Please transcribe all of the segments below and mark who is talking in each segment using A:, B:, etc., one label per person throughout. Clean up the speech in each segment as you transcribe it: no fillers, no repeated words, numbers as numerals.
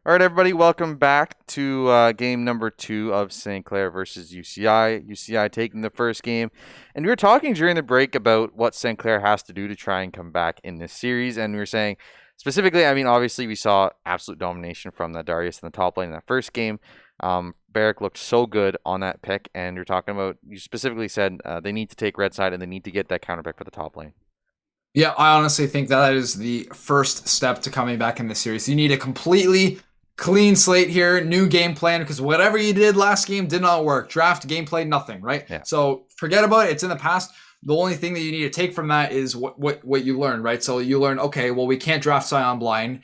A: All right, everybody, welcome back to game number 2 of St. Clair versus UCI. UCI taking the first game, and we were talking during the break about what St. Clair has to do to try and come back in this series, and we were saying specifically, I mean, obviously we saw absolute domination from the Darius in the top lane in that first game. Barrick looked so good on that pick, and you're talking about, you specifically said they need to take red side and they need to get that counter pick for the top lane.
B: Yeah, I honestly think that is the first step to coming back in the series. You need a completely clean slate here, new game plan, because whatever you did last game did not work. Draft, gameplay, nothing, right?
A: Yeah.
B: So forget about it. It's in the past. The only thing that you need to take from that is what you learned, right? So you learn, okay, well, we can't draft Scion blind.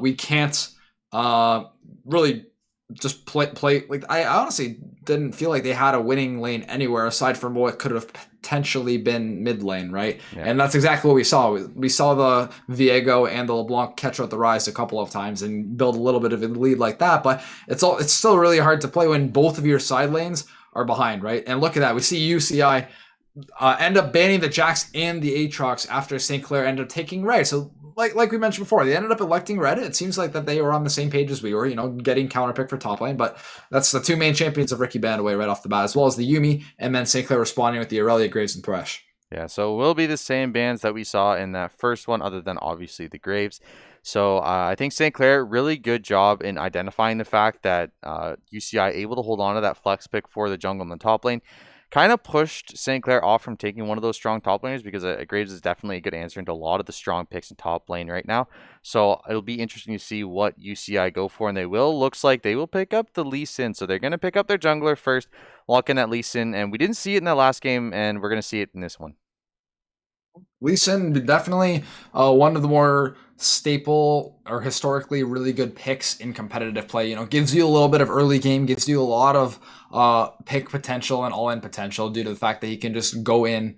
B: We can't really just play like I honestly didn't feel like they had a winning lane anywhere aside from what could have potentially been mid lane, right?
A: Yeah.
B: And that's exactly what we saw. We saw the Viego and the LeBlanc catch out the Rise a couple of times and build a little bit of a lead like that, but it's still really hard to play when both of your side lanes are behind, right? And look at that. We see UCI end up banning the Jax and the Aatrox after St. Clair ended up taking red. So like we mentioned before, they ended up electing red. It seems like that they were on the same page as we were, getting counterpick for top lane. But that's the two main champions of Ricky Bandaway right off the bat, as well as the Yuumi, and then St. Clair responding with the Aurelia, Graves, and Thresh.
A: Yeah, so it will be the same bands that we saw in that first one, other than obviously the Graves. So I think St. Clair, really good job in identifying the fact that UCI able to hold on to that flex pick for the jungle in the top lane. Kind of pushed St. Clair off from taking one of those strong top laners, because Graves is definitely a good answer into a lot of the strong picks in top lane right now. So it'll be interesting to see what UCI go for, and looks like they will pick up the Lee Sin. So they're going to pick up their jungler first, lock in that Lee Sin, and we didn't see it in that last game, and we're going to see it in this one.
B: Lee Sin, definitely one of the more staple or historically really good picks in competitive play. Gives you a little bit of early game, gives you a lot of pick potential and all in potential due to the fact that he can just go in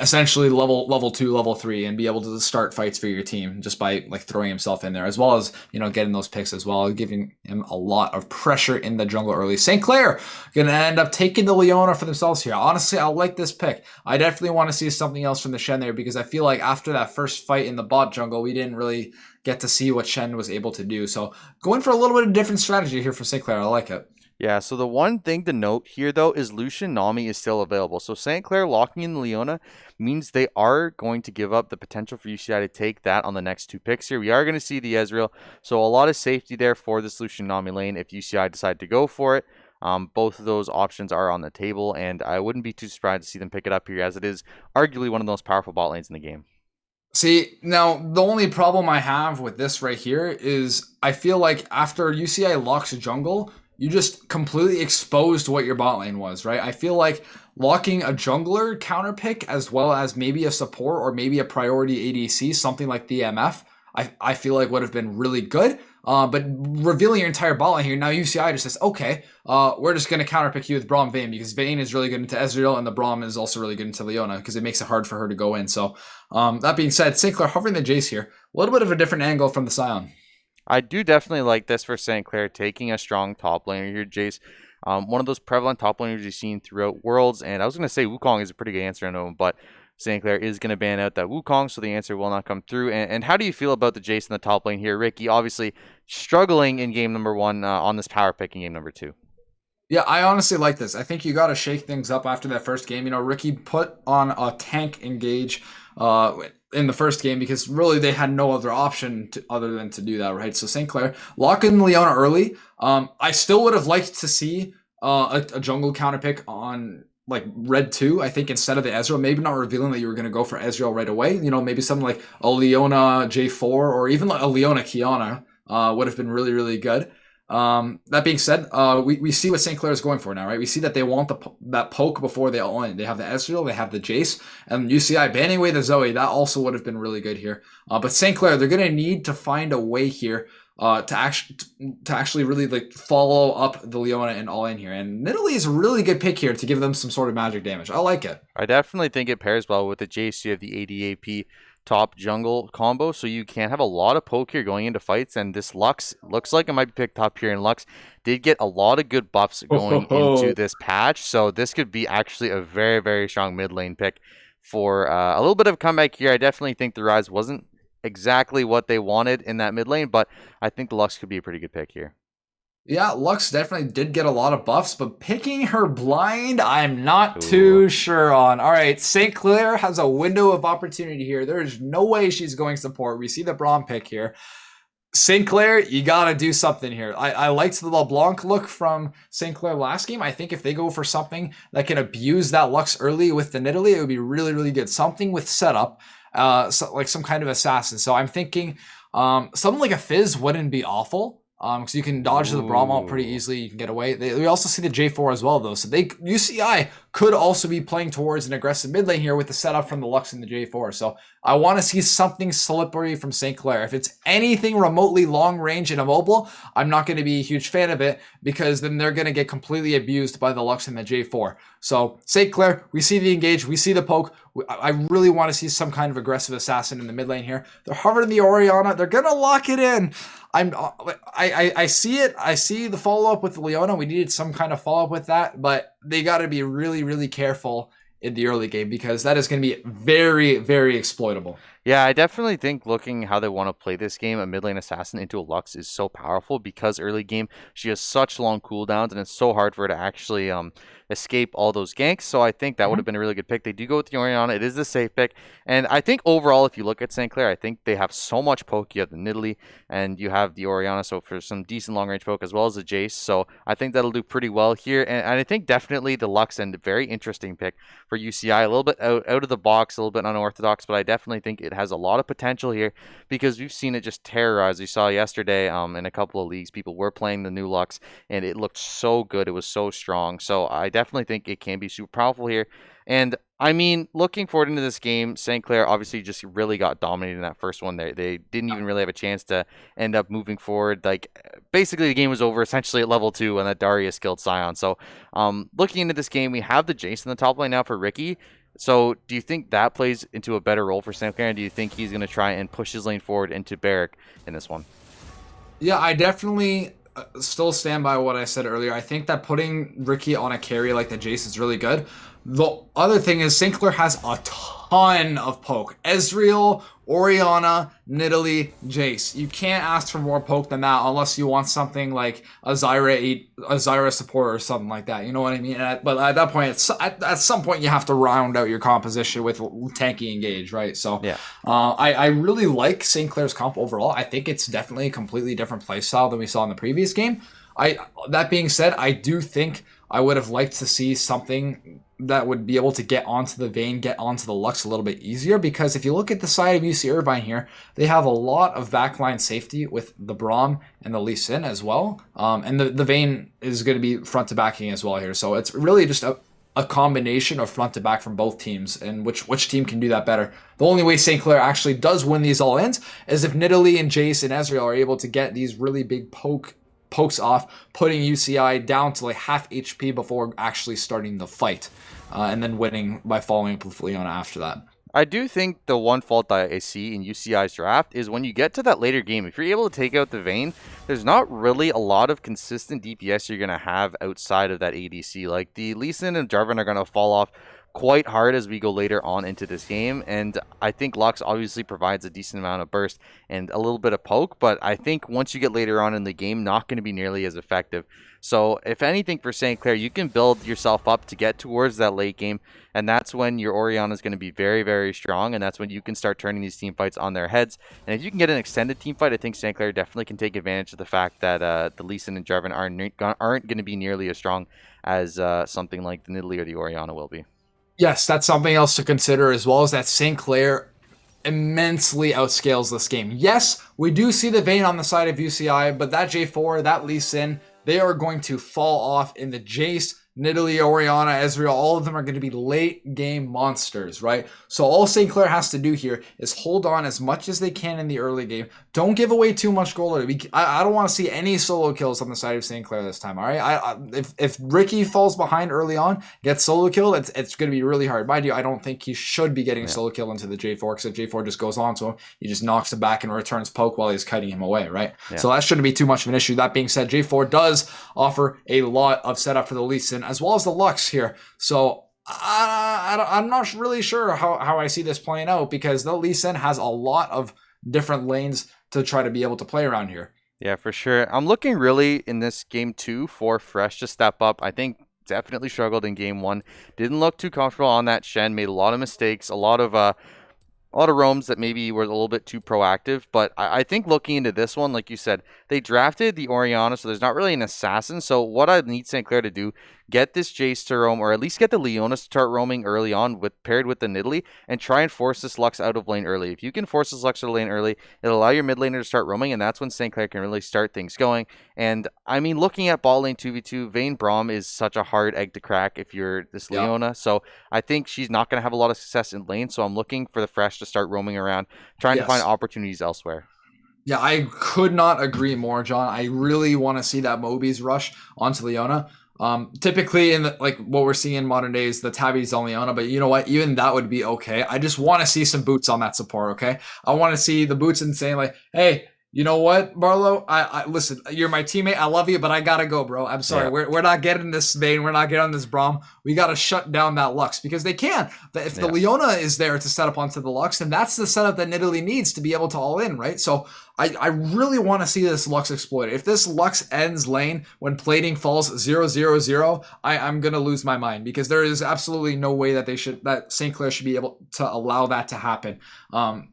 B: essentially level 2, level 3, and be able to start fights for your team just by like throwing himself in there, as well as getting those picks as well, giving him a lot of pressure in the jungle early. St. Clair gonna end up taking the Leona for themselves here. Honestly, I like this pick. I definitely want to see something else from the Shen there, because I feel like after that first fight in the bot jungle, we didn't really get to see what Shen was able to do. So going for a little bit of different strategy here for St. Clair. I like it.
A: Yeah, so the one thing to note here, though, is Lucian Nami is still available. So St. Clair locking in Leona means they are going to give up the potential for UCI to take that on the next 2 picks here. We are going to see the Ezreal, so a lot of safety there for this Lucian Nami lane if UCI decide to go for it. Both of those options are on the table, and I wouldn't be too surprised to see them pick it up here, as it is arguably one of the most powerful bot lanes in the game.
B: See, now the only problem I have with this right here is I feel like after UCI locks jungle, you just completely exposed what your bot lane was, right? I feel like locking a jungler counter pick as well as maybe a support or maybe a priority ADC, something like the MF, I feel like would have been really good. But revealing your entire bot lane here, now UCI just says, okay, we're just going to counterpick you with Braum Vayne, because Vayne is really good into Ezreal, and the Braum is also really good into Leona, because it makes it hard for her to go in. So that being said, St. Clair hovering the Jace here. A little bit of a different angle from the Scion.
A: I do definitely like this for St. Clair, taking a strong top laner here, Jace. One of those prevalent top laners you've seen throughout Worlds, and I was going to say Wukong is a pretty good answer, I know, but St. Clair is going to ban out that Wukong, so the answer will not come through. And how do you feel about the Jace in the top lane here? Ricky, obviously struggling in game number 1 on this power pick in game number 2.
B: Yeah, I honestly like this. I think you got to shake things up after that first game. Ricky put on a tank engage in the first game, because really they had no other option other than to do that, right? So St. Clair, lock in Leona early. I still would have liked to see a jungle counter pick on like red 2, I think, instead of the Ezreal. Maybe not revealing that you were going to go for Ezreal right away. Maybe something like a Leona J4 or even like a Leona Kiana would have been really, really good. That being said, we see what St. Clair is going for now, right? We see that they want that poke before they all in. They have the Ezreal, they have the Jace, and UCI banning away the Zoe. That also would have been really good here. But St. Clair, they're going to need to find a way here to actually really like follow up the Leona and all in here. And Nidalee is a really good pick here to give them some sort of magic damage. I like it.
A: I definitely think it pairs well with the Jace. You have the ADAP top jungle combo, so you can have a lot of poke here going into fights, and this Lux looks like it might be picked top here, and Lux did get a lot of good buffs going into this patch, so this could be actually a very, very strong mid lane pick for a little bit of a comeback here. I definitely think the Rise wasn't exactly what they wanted in that mid lane, but I think the Lux could be a pretty good pick here.
B: Yeah, Lux definitely did get a lot of buffs, but picking her blind, I'm not
A: Ooh.
B: too sure on. All right, St. Clair has a window of opportunity here. There is no way she's going support. We see the Braum pick here. St. Clair, you gotta do something here. I liked the LeBlanc look from St. Clair last game. I think if they go for something that can abuse that Lux early with the Nidalee, it would be really, really good. Something with setup, like some kind of assassin. So I'm thinking something like a Fizz wouldn't be awful. Because you can dodge the Braum out pretty
A: Ooh.
B: easily. You can get away. We also see the J4 as well, though. So UCI could also be playing towards an aggressive mid lane here with the setup from the Lux and the J4. So I want to see something slippery from St. Clair. If it's anything remotely long range and immobile, I'm not going to be a huge fan of it because then they're going to get completely abused by the Lux and the J4. So St. Clair, we see the engage, we see the poke. I really want to see some kind of aggressive assassin in the mid lane here. They're hovering the Orianna. They're going to lock it in. I see it. I see the follow up with Leona. We needed some kind of follow up with that, but they got to be really, really careful in the early game because that is going to be very, very exploitable.
A: Yeah, I definitely think looking how they want to play this game, a mid lane assassin into a Lux is so powerful because early game she has such long cooldowns and it's so hard for her to actually escape all those ganks. So I think that would have been a really good pick. They do go with the Orianna. It is the safe pick. And I think overall, if you look at St. Clair, I think they have so much poke. You have the Nidalee and you have the Orianna. So for some decent long range poke as well as the Jace. So I think that'll do pretty well here. And I think definitely the Lux and very interesting pick for UCI. A little bit out of the box, a little bit unorthodox, but I definitely think it has a lot of potential here because we've seen it just terrorize. We saw yesterday in a couple of leagues, people were playing the new Lux and it looked so good. It was so strong. So I definitely think it can be super powerful here. And I mean, looking forward into this game, St. Clair obviously just really got dominated in that first one. They didn't even really have a chance to end up moving forward. Like basically the game was over essentially at level 2 when that Darius killed Sion. So looking into this game, we have the Jace in the top lane now for Ricky. So do you think that plays into a better role for St. Clair? And do you think he's going to try and push his lane forward into Barrack in this one?
B: Yeah, I definitely still stand by what I said earlier. I think that putting Ricky on a carry like the Jace is really good. The other thing is St. Clair has a ton of poke. Ezreal, Orianna, Nidalee, Jace. You can't ask for more poke than that unless you want something like a Zyra support or something like that. You know what I mean? But at that point, at some point, you have to round out your composition with tanky engage, right? So
A: Yeah.
B: I really like St. Clair's comp overall. I think it's definitely a completely different playstyle than we saw in the previous game. That being said, I do think I would have liked to see something that would be able to get onto the Vayne, get onto the Lux a little bit easier. Because if you look at the side of UC Irvine here, they have a lot of backline safety with the Braum and the Lee Sin as well. And the Vayne is going to be front to backing as well here. So it's really just a combination of front to back from both teams and which team can do that better. The only way St. Clair actually does win these all ends is if Nidalee and Jace and Ezreal are able to get these really big pokes off, putting UCI down to like half HP before actually starting the fight, and then winning by following up with Leona after that.
A: I do think the one fault that I see in UCI's draft is when you get to that later game, if you're able to take out the Vayne, there's not really a lot of consistent DPS you're going to have outside of that ADC. Like the Lee Sin and Jarvan are going to fall off quite hard as we go later on into this game, and I think Lux obviously provides a decent amount of burst and a little bit of poke, but I think once you get later on in the game, not going to be nearly as effective. So if anything for St. Clair, you can build yourself up to get towards that late game, and that's when your Orianna is going to be very, very strong, and that's when you can start turning these team fights on their heads. And if you can get an extended team fight, I think St. Clair definitely can take advantage of the fact that the Lee Sin and Jarvan aren't going to be nearly as strong as something like the Nidalee or the Orianna will be.
B: Yes, that's something else to consider as well, as that St. Clair immensely outscales this game. Yes, we do see the Vayne on the side of UCI, but that J4, that Lee Sin, they are going to fall off in the Jace, Nidalee, Orianna, Ezreal. All of them are going to be late game monsters, right? So all St. Clair has to do here is hold on as much as they can in the early game. Don't give away too much gold. I don't want to see any solo kills on the side of St. Clair this time, all right? If Ricky falls behind early on, gets solo killed, it's going to be really hard. Mind you, I don't think he should be getting solo kill into the J4, because if J4 just goes on to him, he just knocks him back and returns poke while he's kiting him away, right?
A: Yeah.
B: So that shouldn't be too much of an issue. That being said, J4 does offer a lot of setup for the Lee Sin as well as the Lux here. So I'm not really sure how I see this playing out, because the Lee Sin has a lot of different lanes to try to be able to play around here.
A: Yeah, for sure. I'm looking really in this game two for Fresh to step up. I think definitely struggled in game one. Didn't look too comfortable on that Shen. Made a lot of mistakes. A lot of roams that maybe were a little bit too proactive. But I think looking into this one, like you said, they drafted the Orianna, so there's not really an assassin. So what I need St. Clair to do, get this Jace to roam, or at least get the Leona to start roaming early on, with paired with the Nidalee, and try and force this Lux out of lane early. If you can force this Lux out of lane early, it'll allow your mid laner to start roaming, and that's when St. Clair can really start things going. And I mean, looking at bot lane 2v2, Vayne Braum is such a hard egg to crack if you're this
B: Yeah.
A: Leona. So I think she's not going to have a lot of success in lane. So I'm looking for the Fresh to start roaming around, trying to find
B: Yes.
A: opportunities elsewhere.
B: Yeah, I could not agree more, John. I really want to see that Moby's rush onto Leona. Typically in like what we're seeing in modern days, the Tabby's on Leona, but you know what? Even that would be okay. I just want to see some boots on that support, okay? I want to see the boots and saying like, hey, you know what, Barlow? I listen, you're my teammate. I love you, but I gotta go, bro. I'm sorry.
A: Yeah.
B: We're not getting this Vayne. We're not getting this Braum. We gotta shut down that Lux because they can. If the
A: Yeah.
B: Leona is there to set up onto the Lux, then that's the setup that Nidalee needs to be able to all in, right? So I really want to see this Lux exploited. If this Lux ends lane when plating falls 0-0-0, I'm gonna lose my mind because there is absolutely no way that St. Clair should be able to allow that to happen.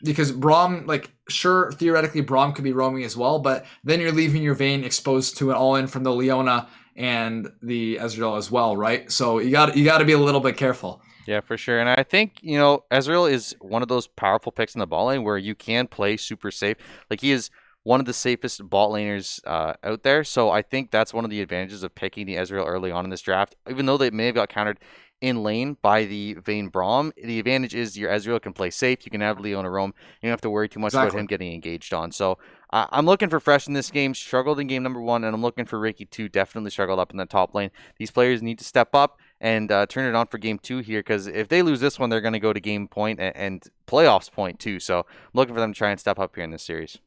B: Because Braum, like, sure, theoretically Braum could be roaming as well, but then you're leaving your Vayne exposed to an all-in from the Leona and the Ezreal as well, right? So you got to be a little bit careful.
A: Yeah, for sure. And I think, you know, Ezreal is one of those powerful picks in the bot lane where you can play super safe. Like, he is one of the safest bot laners out there. So I think that's one of the advantages of picking the Ezreal early on in this draft. Even though they may have got countered in lane by the Vayne Braum, the advantage is your Ezreal can play safe. You can have Leona roam. You don't have to worry too much about
B: Exactly.
A: him getting engaged on. So I'm looking for Fresh in this game. Struggled in game number one, and I'm looking for Ricky too. Definitely struggled up in the top lane. These players need to step up and turn it on for game two here, because if they lose this one, they're going to go to game point and playoffs point too. So I'm looking for them to try and step up here in this series.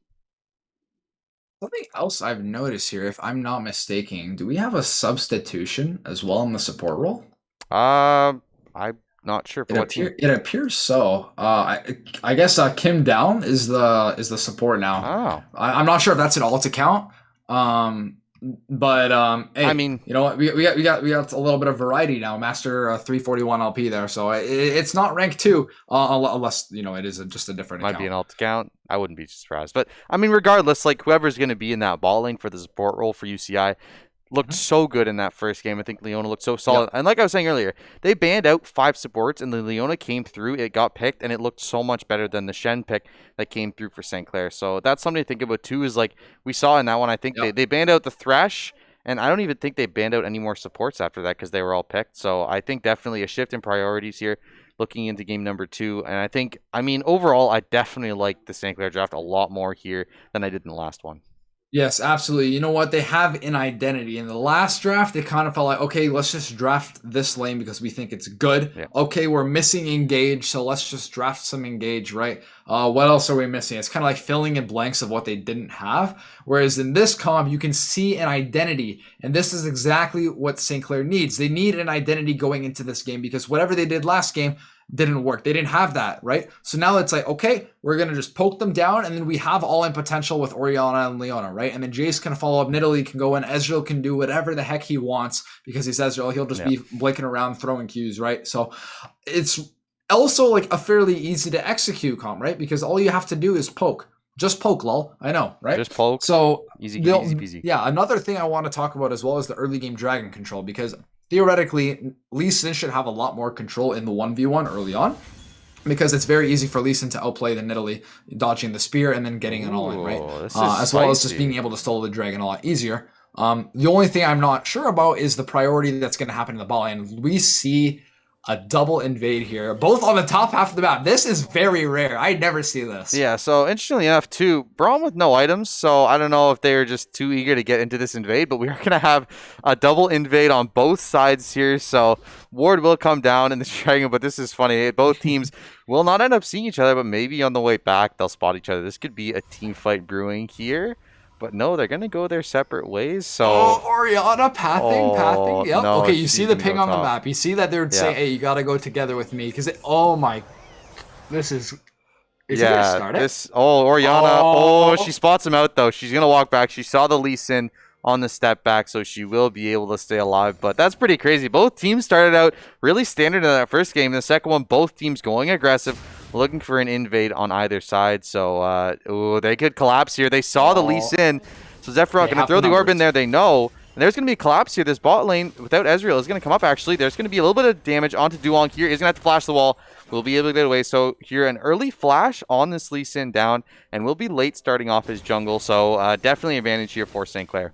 B: Something else I've noticed here, if I'm not mistaken, do we have a substitution as well in the support role?
A: I'm not sure for what team.
B: It appears so. I guess Kim Down is the support now.
A: Oh,
B: I'm not sure if that's an alt account. But
A: I
B: hey,
A: mean,
B: you know what? We got a little bit of variety now. Master 341 LP there, so it's not rank 2 unless you know it is just a different
A: might
B: account.
A: be an alt account. I wouldn't be surprised. But I mean, regardless, like whoever's going to be in that ball lane for the support role for UCI looked
B: Mhm.
A: so good in that first game. I think Leona looked so
B: Yep.
A: solid. And like I was saying earlier, they banned out 5 supports, and the Leona came through. It got picked, and it looked so much better than the Shen pick that came through for St. Clair. So that's something to think about too. Is like we saw in that one, I think
B: Yep.
A: they banned out the Thresh. And I don't even think they banned out any more supports after that because they were all picked. So I think definitely a shift in priorities here looking into game number 2. And I think, I mean, overall, I definitely like the St. Clair draft a lot more here than I did in the last one.
B: Yes, absolutely. You know what? They have an identity. In the last draft, it kind of felt like, okay, let's just draft this lane because we think it's good.
A: Yeah.
B: Okay, we're missing engage, so let's just draft some engage, right? What else are we missing? It's kind of like filling in blanks of what they didn't have. Whereas in this comp, you can see an identity. And this is exactly what St. Clair needs. They need an identity going into this game because whatever they did last game didn't work. They didn't have that, right? So now it's like, okay, we're going to just poke them down, and then we have all in potential with Orianna and Leona, right? And then Jace can follow up, Nidalee can go in, Ezreal can do whatever the heck he wants because he's Ezreal. He'll just be blinking around throwing Qs, right? So it's also like a fairly easy to execute comp, right? Because all you have to do is poke. Just poke, lol. I know, right?
A: Just poke.
B: So
A: Easy peasy.
B: yeah, another thing I want to talk about as well is the early game dragon control, because theoretically, Lee Sin should have a lot more control in the 1v1 early on, because it's very easy for Lee Sin to outplay the Nidalee, dodging the spear and then getting an all-in, right? As well as just being able to stall the dragon a lot easier. The only thing I'm not sure about is the priority that's going to happen in the ball lane. We see a double invade here, both on the top half of the map. This is very rare. I never see this.
A: Yeah, so interestingly enough, too, Braum with no items, so I don't know if they were just too eager to get into this invade, but we are going to have a double invade on both sides here, so Ward will come down in the dragon, but this is funny. Both teams will not end up seeing each other, but maybe on the way back, they'll spot each other. This could be a team fight brewing here. But no, they're going to go their separate ways, so...
B: Oh, Orianna pathing. Yep.
A: No,
B: okay, you see the ping on the
A: top.
B: map. You see that they're saying, hey, you got to go together with me. Because, oh my... This is Is he gonna
A: Yeah,
B: start it?
A: Oriana. Oh, she
B: Oh,
A: spots him out though. She's gonna walk back. She saw the Lee Sin on the step back, so she will be able to stay alive. But that's pretty crazy. Both teams started out really standard in that first game. In the second one, both teams going aggressive, looking for an invade on either side. So, ooh, they could collapse here. They saw the Lee
B: oh,
A: Sin, so Zephyrock
B: they
A: gonna
B: have
A: throw
B: the
A: the orb in
B: numbers.
A: there. They know. And there's going to be a collapse here. This bot lane without Ezreal is going to come up, actually. There's going to be a little bit of damage onto Duong here. He's going to have to flash the wall. We'll be able to get away. So here, an early flash on this Lee Sin down, and we'll be late starting off his jungle. So definitely advantage here for St. Clair.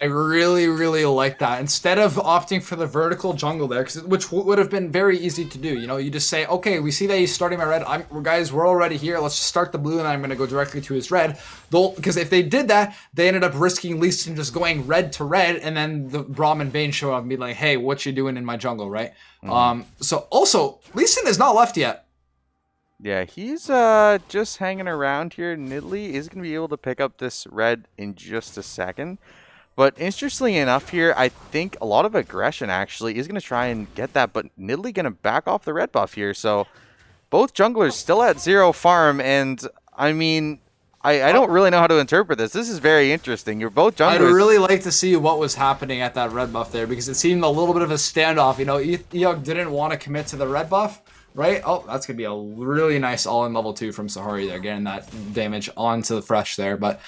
B: I really, really like that. Instead of opting for the vertical jungle there, which would have been very easy to do. You know, you just say, okay, we see that he's starting my red. Guys, we're already here. Let's just start the blue, and I'm going to go directly to his red. Because if they did that, they ended up risking Lee Sin just going red to red, and then the Braum and Vayne show up and be like, hey, what you doing in my jungle, right? So also, Lee Sin is not left yet.
A: Yeah, he's just hanging around here. Nidalee is going to be able to pick up this red in just a second. But interestingly enough here, I think a lot of aggression actually is going to try and get that, but Nidalee going to back off the red buff here. So both junglers still at 0 farm, and I mean, I don't really know how to interpret this. This is very interesting. You're both
B: I'd
A: junglers.
B: really like to see what was happening at that red buff there, because it seemed a little bit of a standoff. You know, Eog didn't want to commit to the red buff, right? Oh, that's going to be a really nice all-in level 2 from Sahari there, getting that damage onto the fresh there. But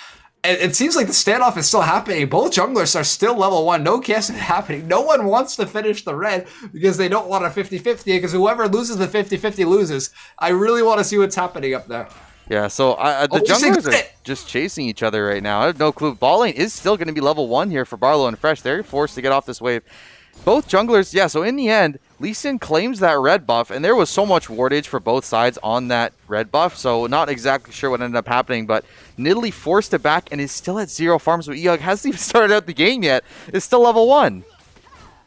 B: it seems like the standoff is still happening. Both junglers are still level 1. No chaos is happening. No one wants to finish the red because they don't want a 50-50, because whoever loses the 50-50 loses. I really want to see what's happening up there.
A: Yeah, so the junglers are just chasing each other right now. I have no clue. Ball lane is still going to be level 1 here for Barlow and Fresh. They're forced to get off this wave. Both junglers, yeah, so in the end, Lee Sin claims that red buff, and there was so much wardage for both sides on that red buff, so not exactly sure what ended up happening, but Nidalee forced it back and is still at 0 farms, but Eog hasn't even started out the game yet. It's still level 1.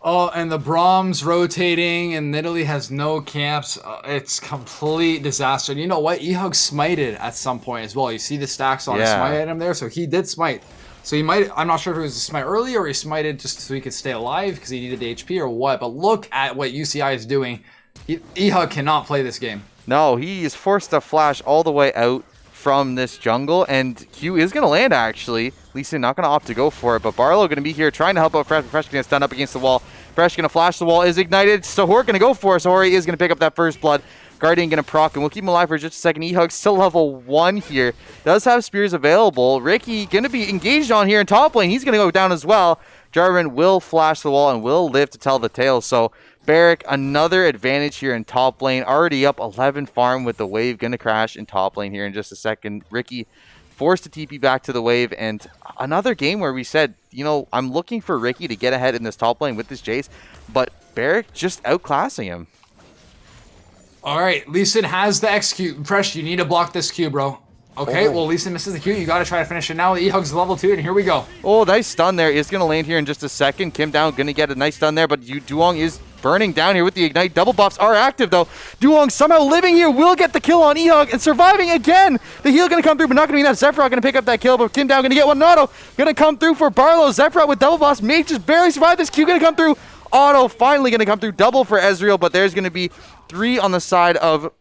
B: Oh, and the Braum's rotating, and Nidalee has no camps. It's complete disaster. And you know what? Ehug smited at some point as well. You see the stacks on his smite item there, so he did smite. So he might, I'm not sure if it was a smite early or he smited just so he could stay alive because he needed the HP or what, but look at what UCI is doing. Ehug cannot play this game.
A: No, he is forced to flash all the way out from this jungle, and Q is going to land, actually. Lee Sin not going to opt to go for it, but Barlow going to be here trying to help out Fresh. Fresh going to stand up against the wall. Fresh going to flash the wall, is ignited. Sahor going to go for it. Sahor is going to pick up that first blood. Guardian going to proc, and we'll keep him alive for just a second. Ehug still level 1 here. Does have spears available. Ricky going to be engaged on here in top lane. He's going to go down as well. Jarvan will flash the wall and will live to tell the tale. So Barrick, another advantage here in top lane. Already up 11 farm with the wave. Going to crash in top lane here in just a second. Ricky forced to TP back to the wave. And another game where we said, you know, I'm looking for Ricky to get ahead in this top lane with this Jace. But Barrick just outclassing him.
B: All right, Lee Sin has the execute. Fresh, you need to block this Q, bro. Okay, well, Lee Sin misses the Q. You got to try to finish it now. Ehug's level 2, and here we go.
A: Oh, nice stun there. Is going to land here in just a second. Kim down, going to get a nice stun there, but Duong is burning down here with the Ignite. Double buffs are active, though. Duong somehow living here will get the kill on Ehug and surviving again. The heal going to come through, but not going to be enough. Zephyrock going to pick up that kill, but Kim down going to get one auto. Going to come through for Barlow. Zephyrock with double buffs may just barely survive this Q. Going to come through. Auto finally going to come through. Double for Ezreal, but there's going to be 3 on the side of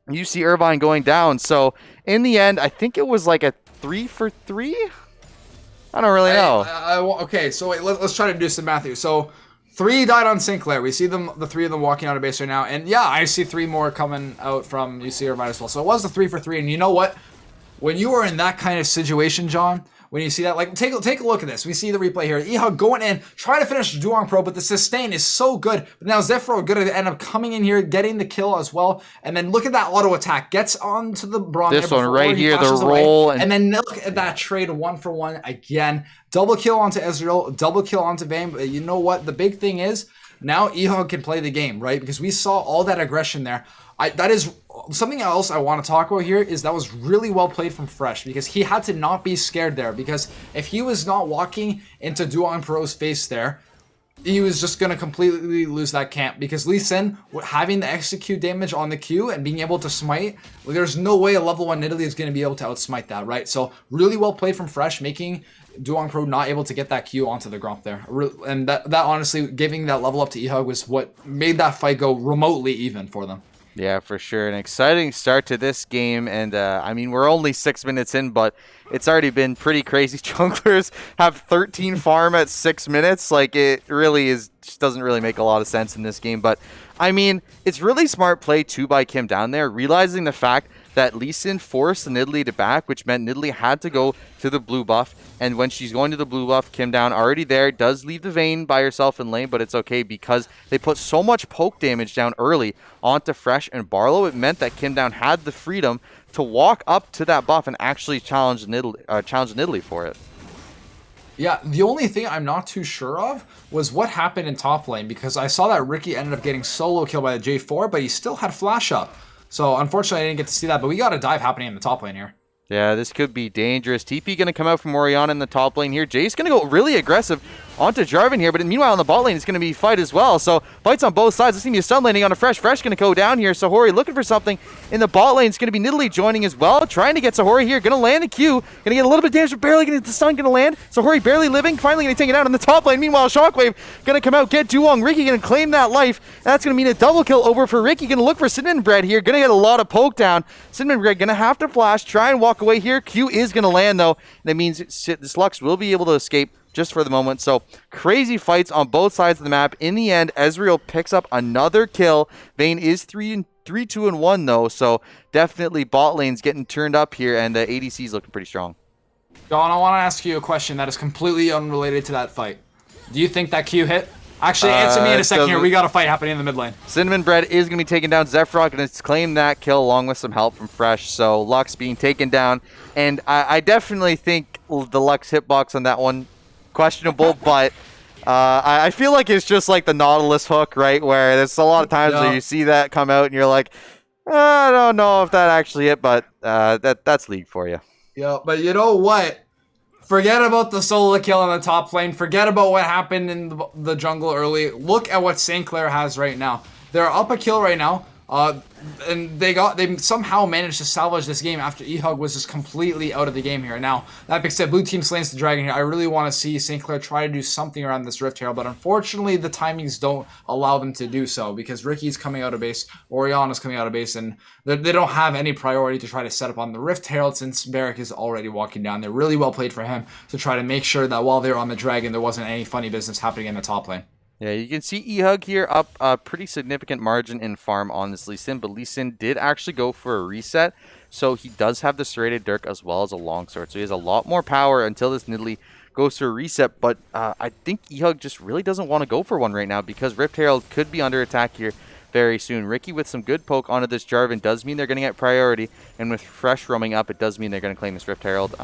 A: UC Irvine going down. So in the end, I think it was like a 3 for 3. I don't really know.
B: Okay, so wait, let's try to do some math here. So 3 died on St. Clair. We see them, the 3 of them walking out of base right now. And yeah, I see 3 more coming out from UC Irvine as well. So it was a 3 for 3. And you know what? When you are in that kind of situation, John, when you see that, like, take a look at this. We see the replay here. Ehug going in, trying to finish Duong Pro, but the sustain is so good. But now Zephyro going to end up coming in here, getting the kill as well. And then look at that auto attack. Gets onto the Braum.
A: This one right here, the roll.
B: And then look at that trade 1-for-1 again. Double kill onto Ezreal, double kill onto Vayne. But you know what? The big thing is, now Ehug can play the game, right? Because we saw all that aggression there. That is something else I want to talk about here, is that was really well played from Fresh, because he had to not be scared there, because if he was not walking into Duong Pro's face there, he was just going to completely lose that camp, because Lee Sin, having the execute damage on the Q and being able to smite, there's no way a level 1 Nidalee is going to be able to outsmite that, right? So really well played from Fresh, making Duong Pro not able to get that Q onto the Gromp there. And that honestly, giving that level up to Ehug was what made that fight go remotely even for them.
A: Yeah, for sure. An exciting start to this game. And I mean, we're only 6 minutes in, but it's already been pretty crazy. Junglers have 13 farm at 6 minutes. Like, it really is, just doesn't really make a lot of sense in this game. But I mean, it's really smart play too by Kim down there, realizing the fact that Lee Sin forced the Nidalee to back, which meant Nidalee had to go to the blue buff. And when she's going to the blue buff, Kim down already there, does leave the Vayne by herself in lane, but it's okay because they put so much poke damage down early onto Fresh and Barlow. It meant that Kim down had the freedom to walk up to that buff and actually challenge Nidalee for it.
B: Yeah, the only thing I'm not too sure of was what happened in top lane, because I saw that Ricky ended up getting solo killed by the J4, but he still had flash up. So unfortunately, I didn't get to see that, but we got a dive happening in the top lane here.
A: Yeah, this could be dangerous. TP going to come out from Orianna in the top lane here. Jay's going to go really aggressive onto Jarvan here, but meanwhile in the bot lane it's going to be fight as well. So fights on both sides. This is going to be a stun landing on a Fresh. Fresh going to go down here. Sahori looking for something in the bot lane. It's going to be Nidalee joining as well, trying to get Sahori here. Going to land the Q. Going to get a little bit of damage, but barely going to the stun. Going to land. Sahori barely living. Finally going to take it out in the top lane. Meanwhile, Shockwave going to come out, get Duong. Ricky going to claim that life. That's going to mean a double kill over for Ricky. Going to look for Cinnamon Bread here. Going to get a lot of poke down. Cinnamon Bread going to have to flash, try and walk away here. Q is going to land though. That means this Lux will be able to escape just for the moment. So crazy fights on both sides of the map. In the end, Ezreal picks up another kill. Vayne is 3-2-1 though, so definitely bot lane's getting turned up here, and the ADC is looking pretty strong.
B: John, I want to ask you a question that is completely unrelated to that fight. Do you think that Q hit? Actually, answer me in a second here. We got a fight happening in the mid lane.
A: Cinnamon Bread is going to be taking down Zephyrock, and it's claimed that kill along with some help from Fresh. So Lux being taken down, and I definitely think the Lux hitbox on that one questionable, but I feel like it's just like the Nautilus hook, right? Where there's a lot of times where you see that come out and you're like, I don't know if that actually hit, but that's League for you.
B: Yeah, but you know what? Forget about the solo kill on the top lane. Forget about what happened in the jungle early. Look at what St. Clair has right now. They're up a kill right now. And they somehow managed to salvage this game after Ehug was just completely out of the game here. Now, that being said, blue team slains the dragon here. I really want to see St. Clair try to do something around this Rift Herald, but unfortunately the timings don't allow them to do so because Ricky's coming out of base, Orianna's coming out of base, and they don't have any priority to try to set up on the Rift Herald since Barrack is already walking down. They're really well played for him to try to make sure that while they're on the dragon, there wasn't any funny business happening in the top lane.
A: Yeah, you can see Ehug here up a pretty significant margin in farm on this Lee Sin, but Lee Sin did actually go for a reset, so he does have the serrated Dirk as well as a longsword, so he has a lot more power until this Nidalee goes for a reset, but I think Ehug just really doesn't want to go for one right now because Rift Herald could be under attack here very soon. Ricky with some good poke onto this Jarvan does mean they're going to get priority, and with Fresh roaming up, it does mean they're going to claim this Rift Herald.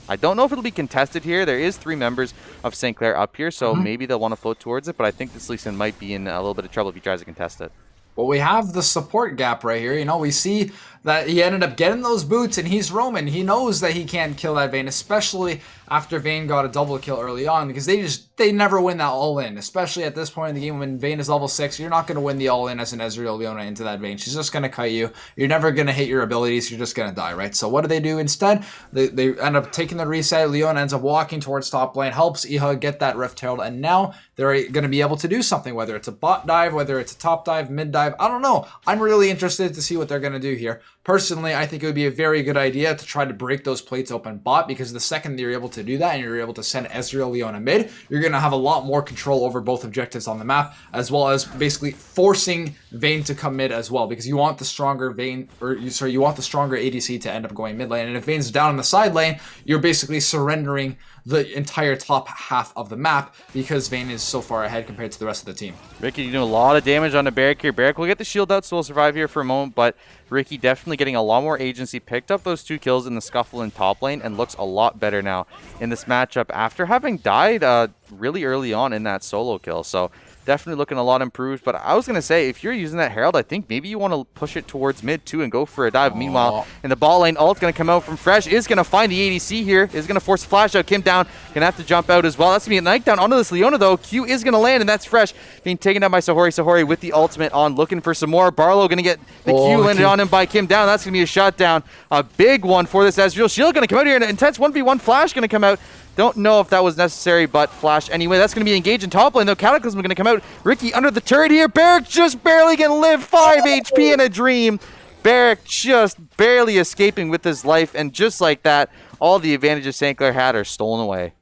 A: I don't know if it'll be contested here. There is 3 members of St. Clair up here, so maybe they'll want to float towards it, but I think this Lee Sin might be in a little bit of trouble if he tries to contest it.
B: Well, we have the support gap right here. You know, we see that he ended up getting those boots and he's roaming. He knows that he can't kill that Vayne, especially after Vayne got a double kill early on because they never win that all-in, especially at this point in the game when Vayne is level 6. You're not going to win the all-in as an Ezreal Leona into that Vayne. She's just going to kite you. You're never going to hit your abilities. You're just going to die, right? So what do instead? They end up taking the reset. Leona ends up walking towards top lane, helps Ehug get that Rift Herald, and now they're going to be able to do something, whether it's a bot dive, whether it's a top dive, mid dive. I don't know. I'm really interested to see what they're going to do here. Personally, I think it would be a very good idea to try to break those plates open bot because the second that you're able to do that and you're able to send Ezreal Leona mid, you're going to have a lot more control over both objectives on the map, as well as basically forcing Vayne to come mid as well because you want the stronger Vayne, you want the stronger ADC to end up going mid lane. And if Vayne's down in the side lane, you're basically surrendering the entire top half of the map because Vayne is so far ahead compared to the rest of the team.
A: Ricky, you do a lot of damage on the Barrack here. Barrack will get the shield out, so we'll survive here for a moment, but Ricky definitely getting a lot more agency, picked up those 2 kills in the scuffle in top lane, and looks a lot better now in this matchup after having died really early on in that solo kill. So definitely looking a lot improved. But I was going to say, if you're using that Herald, I think maybe you want to push it towards mid too and go for a dive. Meanwhile, in the ball lane, ult going to come out from Fresh, is going to find the ADC here, is going to force a flash out. Kim down, going to have to jump out as well. That's going to be a knockdown onto this Leona though. Q is going to land, and that's Fresh being taken down by Sahori. Sahori with the ultimate on, looking for some more. Barlow going to get the Q landed on him by Kim down. That's going to be a shutdown. A big one for this Ezreal. Shield going to come out here, and an intense 1v1 flash going to come out. Don't know if that was necessary, but flash anyway. That's going to be engaged in top lane, though. Cataclysm going to come out. Ricky under the turret here. Barrick just barely going to live. 5 HP in a dream. Barrick just barely escaping with his life, and just like that, all the advantages St. Clair had are stolen away.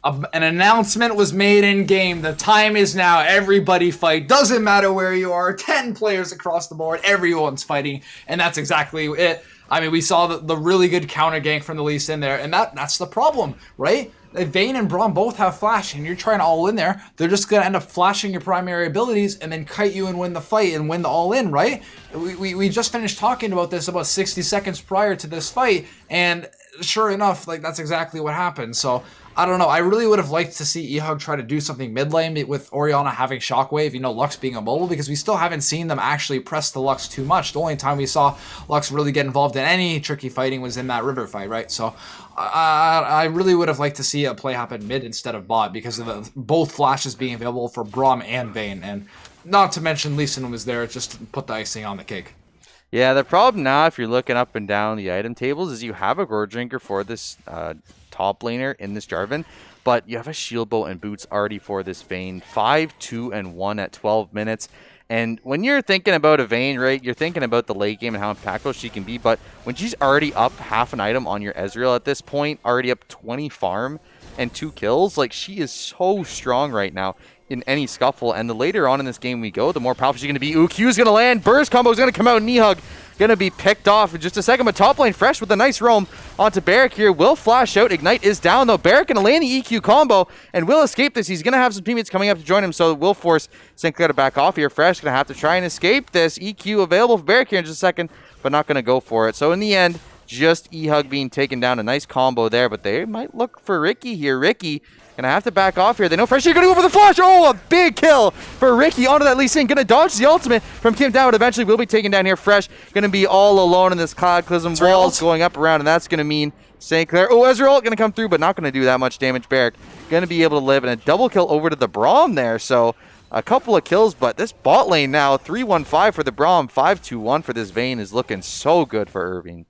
B: An announcement was made in game. The time is now. Everybody fight. Doesn't matter where you are. 10 players across the board. Everyone's fighting. And that's exactly it. I mean, we saw the really good counter gank from the Lee Sin there. And that's the problem, right? Vayne and Braum both have flash, and you're trying to all in there. They're just going to end up flashing your primary abilities and then kite you and win the fight and win the all in, right? We just finished talking about this about 60 seconds prior to this fight. And sure enough, like that's exactly what happened. So I don't know. I really would have liked to see eHug try to do something mid lane with Orianna having Shockwave, you know, Lux being immobile, because we still haven't seen them actually press the Lux too much. The only time we saw Lux really get involved in any tricky fighting was in that river fight, right? So I really would have liked to see a play happen mid instead of bot because of both flashes being available for Braum and Vayne. And not to mention Lee Sin was there just to put the icing on the cake.
A: Yeah, the problem now, if you're looking up and down the item tables, is you have a Roar Drinker for this top laner in this Jarvan, but you have a Shield Bow and Boots already for this Vayne. 5, 2, and 1 at 12 minutes. And when you're thinking about a Vayne, right, you're thinking about the late game and how impactful she can be, but when she's already up half an item on your Ezreal at this point, already up 20 farm and 2 kills, like she is so strong right now in any scuffle. And the later on in this game we go, the more powerful she's going to be. Ooh, Q's going to land. Burst combo is going to come out. Knee-hug going to be picked off in just a second. But top lane fresh with a nice roam onto Barrick here. Will flash out. Ignite is down, though. Barrick going to land the EQ combo and will escape this. He's going to have some teammates coming up to join him, so will force St. Clair to back off here. Fresh going to have to try and escape this. EQ available for Barrick here in just a second, but not going to go for it. So in the end, just eHug being taken down. A nice combo there, but they might look for Ricky here. Ricky gonna have to back off here. They know Fresh is gonna go for the flash. Oh, a big kill for Ricky onto that Lee Sin. Gonna dodge the ultimate from Kim down, but eventually will be taken down here. Fresh gonna be all alone in this Cataclysm walls going up around, and that's gonna mean St. Clair. Oh, Ezreal gonna come through, but not gonna do that much damage. Barrick gonna be able to live, and a double kill over to the Braum there. So a couple of kills, but this bot lane now, 3-1-5 for the Braum, 5-2-1 for this Vayne is looking so good for Irvine.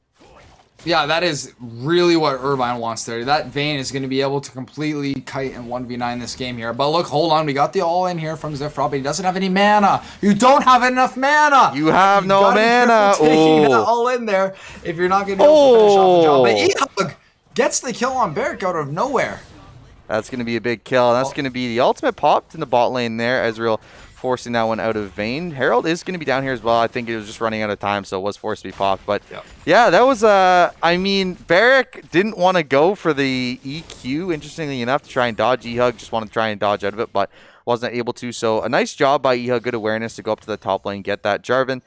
B: Yeah, that is really what Irvine wants there. That Vayne is going to be able to completely kite and 1v9 this game here. But look, hold on. We got the all-in here from Zephyr, but he doesn't have any mana. You don't have enough mana.
A: You have no mana.
B: Taking that all in there if you're not going to be able to finish off the job. But eHug gets the kill on Barrick out of nowhere.
A: That's going to be a big kill. That's going to be the ultimate popped in the bot lane there. Ezreal forcing that one out of Vayne. Herald is going to be down here as well. I think it was just running out of time, so it was forced to be popped. But yeah, that was, I mean, Barrick didn't want to go for the EQ, interestingly enough, to try and dodge eHug. Just wanted to try and dodge out of it, but wasn't able to. So a nice job by eHug. Good awareness to go up to the top lane, get that Jarvan.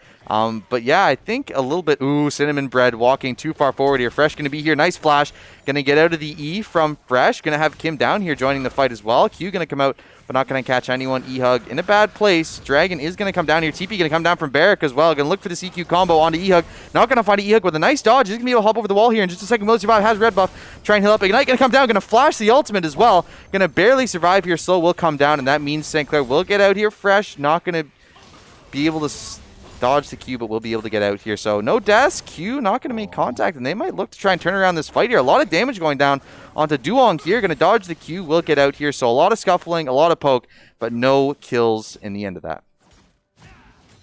A: But yeah, I think a little bit, ooh, Cinnamon Bread walking too far forward here. Fresh going to be here. Nice flash. Going to get out of the E from Fresh. Going to have Kim down here joining the fight as well. Q going to come out, but not going to catch anyone. eHug in a bad place. Dragon is going to come down here. TP going to come down from Barrick as well. Going to look for the CQ combo onto eHug. Not going to find eHug with a nice dodge. He's going to be able to hop over the wall here in just a second. Will survive. Has red buff. Try and heal up. Ignite going to come down. Going to flash the ultimate as well. Going to barely survive here. Slow will come down, and that means St. Clair will get out here. Fresh not going to be able to dodge the Q, but we'll be able to get out here. So no deaths. Q not going to make contact, and they might look to try and turn around this fight here. A lot of damage going down onto Duong here. Going to dodge the Q. Will get out here. So a lot of scuffling, a lot of poke, but no kills in the end of that.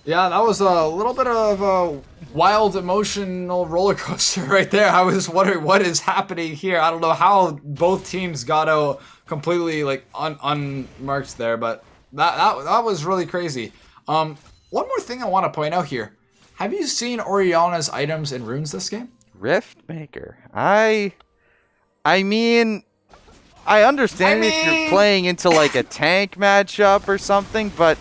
B: Yeah, that was a little bit of a wild emotional roller coaster right there. I was wondering what is happening here. I don't know how both teams got out completely like unmarked there, but that was really crazy. One more thing I want to point out here. Have you seen Orianna's items and runes this game?
A: Riftmaker. I mean, I understand if you're playing into like a tank matchup or something, but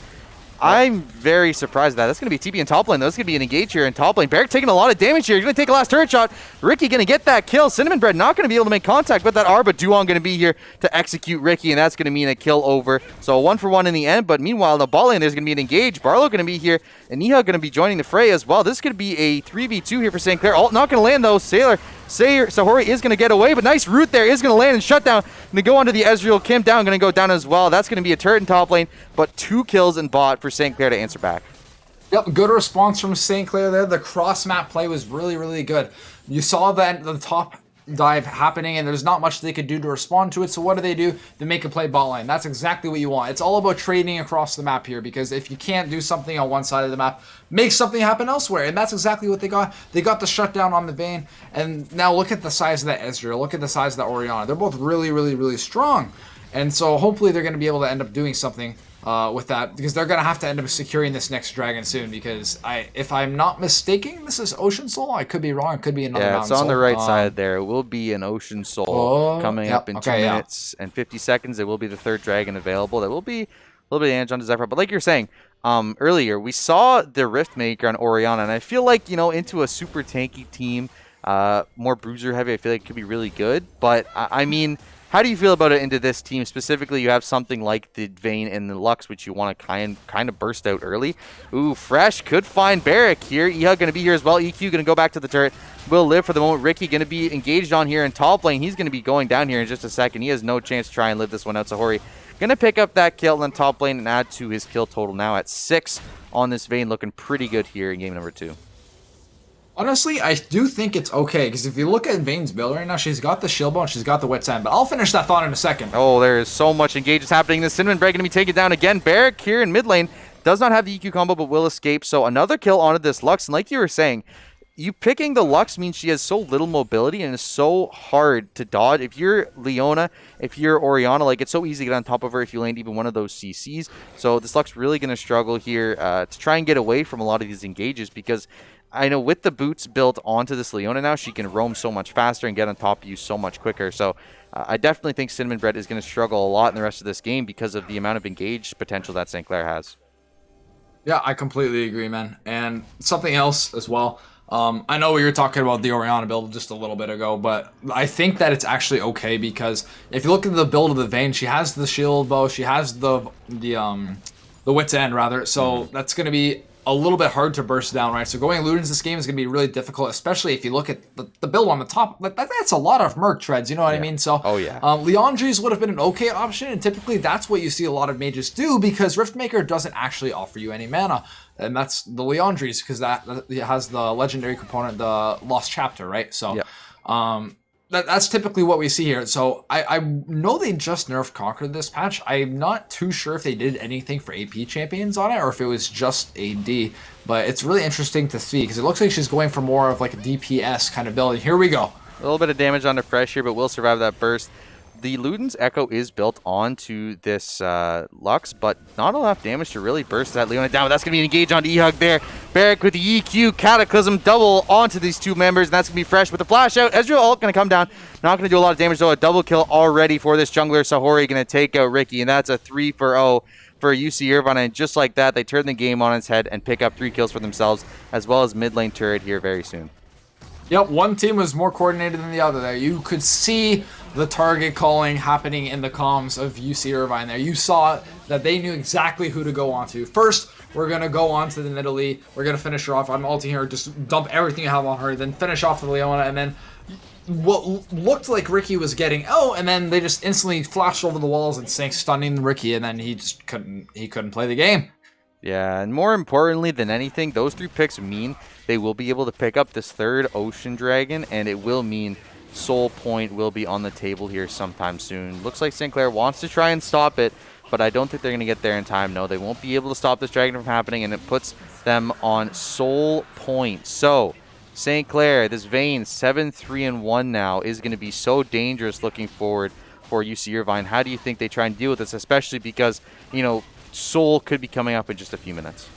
A: I'm very surprised at that. That's going to be TP in top lane, though. That's going to be an engage here in top lane. Barrick taking a lot of damage here. He's going to take a last turret shot. Ricky going to get that kill. Cinnamon Bread not going to be able to make contact with that R, but Duong going to be here to execute Ricky, and that's going to mean a kill over. So a 1-for-1 in the end, but meanwhile, in the bot lane, there's going to be an engage. Barlow going to be here, and Niha going to be joining the fray as well. This is going to be a 3v2 here for St. Clair. Ult not going to land, though. Sahori is going to get away, but nice root there. Is going to land and shut down. Going to go onto the Ezreal. Kim down, going to go down as well. That's going to be a turret in top lane, but 2 kills in bot for St. Clair to answer back.
B: Yep, good response from St. Clair there. The cross map play was really, really good. You saw that the top dive happening, and there's not much they could do to respond to it. So what do? They make a play bot lane. That's exactly what you want. It's all about trading across the map here, because if you can't do something on one side of the map, make something happen elsewhere. And that's exactly what they got. They got the shutdown on the Vayne, and now look at the size of that Ezreal. Look at the size of that Orianna. They're both really, really, really strong. And so hopefully they're going to be able to end up doing something with that, because they're going to have to end up securing this next dragon soon, because if I'm not mistaken, this is Ocean Soul. I could be wrong. It could be another Mountain
A: it's on
B: Soul.
A: the right side there. It will be an Ocean Soul coming up in 2 minutes and 50 seconds. It will be the third dragon available. That will be a little bit of damage on Zephyr. But like you're saying, earlier, we saw the Rift Maker on Orianna, and I feel like, into a super tanky team, more bruiser heavy, I feel like it could be really good. But, I mean, how do you feel about it into this team? Specifically, you have something like the Vayne and the Lux, which you want to kind of burst out early. Ooh, Fresh could find Barrack here. Ehug going to be here as well. EQ going to go back to the turret. Will live for the moment. Ricky going to be engaged on here in top lane. He's going to be going down here in just a second. He has no chance to try and live this one out. So Hori going to pick up that kill in top lane and add to his kill total now at 6 on this Vayne. Looking pretty good here in game number 2.
B: Honestly, I do think it's okay, because if you look at Vayne's build right now, she's got the shield bone, she's got the wit's end, but I'll finish that thought in a second.
A: Oh, there is so much engagement happening. The Cinnamon Bread going to be taken down again. Barrack here in mid lane does not have the EQ combo, but will escape. So another kill onto this Lux, and like you were saying, you picking the Lux means she has so little mobility and is so hard to dodge. If you're Leona, if you're Orianna, like, it's so easy to get on top of her if you land even one of those CCs. So this Lux really going to struggle here to try and get away from a lot of these engages, because I know with the boots built onto this Leona now, she can roam so much faster and get on top of you so much quicker. So I definitely think Cinnamon Bread is going to struggle a lot in the rest of this game because of the amount of engaged potential that St. Clair has.
B: Yeah, I completely agree, man. And something else as well. I know we were talking about the Orianna build just a little bit ago, but I think that it's actually okay, because if you look at the build of the Vayne, she has the shield bow, she has the wit's end rather. So that's going to be a little bit hard to burst down, right? So going Ludens this game is going to be really difficult, especially if you look at the build on the top. That's a lot of Merc treads, you know what I mean? So Leandri's would have been an okay option, and typically that's what you see a lot of mages do, because Riftmaker doesn't actually offer you any mana. And that's the Leandri's, because that has the legendary component, the Lost Chapter, right? So that's typically what we see here. So I know they just nerfed Conquer this patch. I'm not too sure if they did anything for AP champions on it, or if it was just AD. But it's really interesting to see, because it looks like she's going for more of like a DPS kind of build. Here we go.
A: A little bit of damage onto Fresh here, but will survive that burst. The Luden's Echo is built onto this Lux, but not enough damage to really burst that Leona down. But that's going to be an engage on Ehug there. Barrack with the EQ, Cataclysm double onto these two members, and that's going to be Fresh with the flash out. Ezreal ult going to come down. Not going to do a lot of damage, though. A double kill already for this jungler. Sahori going to take out Ricky, and that's a 3-0 for UC Irvine. And just like that, they turn the game on its head and pick up 3 kills for themselves, as well as mid lane turret here very soon.
B: Yep, one team was more coordinated than the other there. You could see the target calling happening in the comms of UC Irvine there. You saw that they knew exactly who to go on to. First, we're going to go on to the Nidalee. We're going to finish her off. I'm ulting her, just dump everything you have on her, then finish off the Leona, and then what looked like Ricky was getting and then they just instantly flashed over the walls and sank, stunning Ricky, and then he just couldn't play the game.
A: Yeah, and more importantly than anything, those 3 picks mean they will be able to pick up this 3rd Ocean Dragon, and it will mean Soul Point will be on the table here sometime soon. Looks like St. Clair wants to try and stop it, but I don't think they're going to get there in time. No, they won't be able to stop this dragon from happening, and it puts them on Soul Point. So, St. Clair, this Vayne 7-3-1 now is going to be so dangerous looking forward for UC Irvine. How do you think they try and deal with this, especially because, Soul could be coming up in just a few minutes?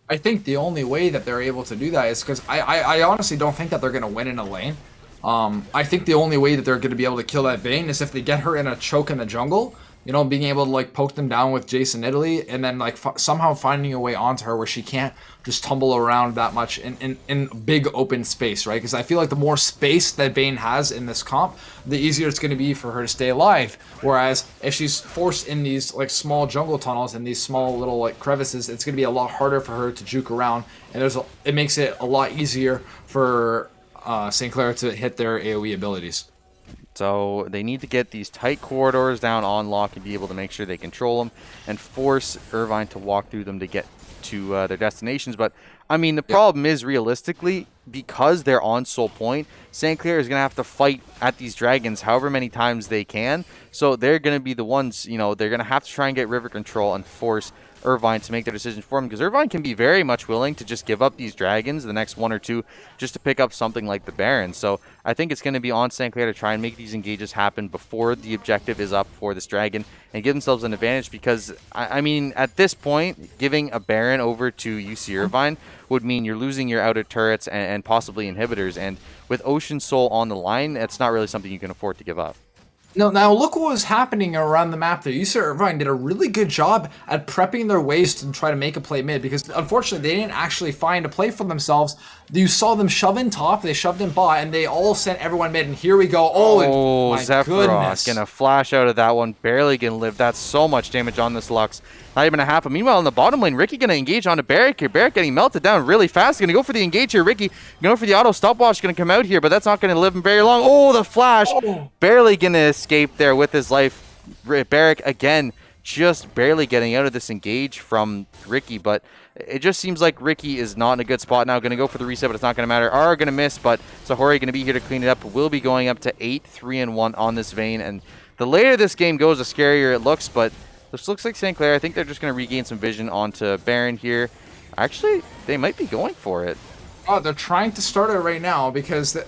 B: I think the only way that they're able to do that is because I honestly don't think that they're going to win in a lane. I think the only way that they're going to be able to kill that Vayne is if they get her in a choke in the jungle, being able to like poke them down with Jason Italy, and then like somehow finding a way onto her where she can't just tumble around that much in big open space, right? Because I feel like the more space that Vayne has in this comp, the easier it's going to be for her to stay alive. Whereas if she's forced in these like small jungle tunnels and these small little like crevices, it's going to be a lot harder for her to juke around, and it makes it a lot easier for St. Clair to hit their AoE abilities.
A: So they need to get these tight corridors down on lock and be able to make sure they control them and force Irvine to walk through them to get to their destinations. But I mean, the problem is realistically, because they're on Soul Point, St. Clair is going to have to fight at these dragons however many times they can. So they're going to be the ones, you know, they're going to have to try and get river control and force Irvine to make their decision for him, because Irvine can be very much willing to just give up these dragons the next one or two just to pick up something like the Baron. So I think it's going to be on St. Clair to try and make these engages happen before the objective is up for this dragon and give themselves an advantage, because I mean, at this point, giving a Baron over to UC Irvine would mean you're losing your outer turrets and possibly inhibitors, and with Ocean Soul on the line, that's not really something you can afford to give up.
B: No, now look what was happening around the map there. UC Irvine did a really good job at prepping their ways to try to make a play mid, because unfortunately they didn't actually find a play for themselves. You saw them shove in top, they shoved in bot, and they all sent everyone mid, and here we go. Oh, my goodness.
A: Gonna flash out of that one, barely gonna live. That's so much damage on this Lux. Not even a half. Meanwhile, in the bottom lane, Ricky gonna engage onto Barrick here. Barrick getting melted down really fast. Gonna go for the engage here. Ricky going for the auto stopwatch. Gonna come out here, but that's not gonna live him very long. Oh, the flash. Barely gonna escape there with his life. Barrick, again, just barely getting out of this engage from Ricky, but it just seems like Ricky is not in a good spot now. Gonna go for the reset, but it's not gonna matter. Are gonna miss, but Sahori gonna be here to clean it up. Will be going up to 8-3-1 on this Vayne, and the later this game goes, the scarier it looks, but this looks like St. Clair. I think they're just going to regain some vision onto Baron here. Actually, they might be going for it.
B: Oh, they're trying to start it right now because